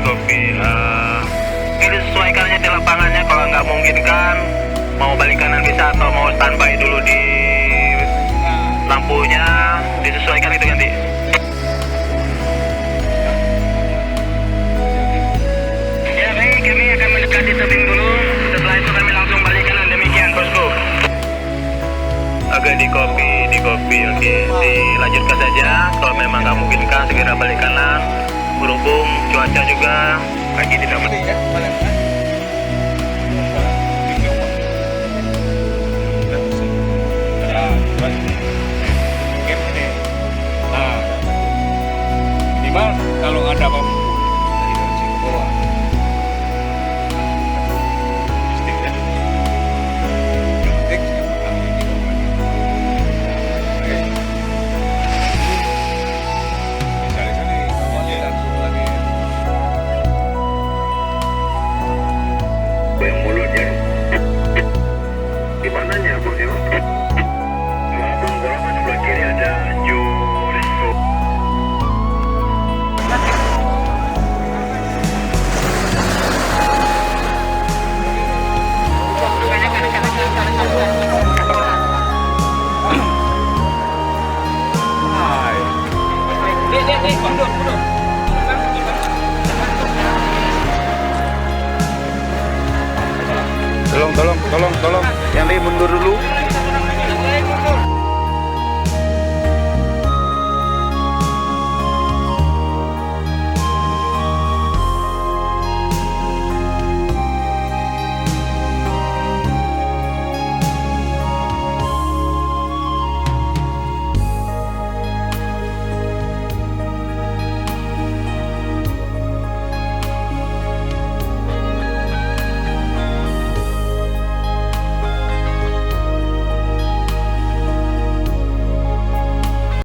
kopi. Ini disesuaikan aja di lapangannya. Kalau nggak mungkin kan mau balik kanan bisa atau mau standby dulu di lampunya, disesuaikan itu nanti. Ya baik, kami akan mendekati tebing dulu. Setelah itu kami langsung balik kanan. Demikian bosku. Agak di kopi, oke. Dilanjutkan saja. Kalau memang nggak mungkin kan segera balik kanan. Berhubung cuaca juga lagi tidak mendukung. Kalau ada apa yang mulutnya di mananya bos ya? Abang golongan sebelah kiri ada Juristo. tolong yang ini mundur dulu.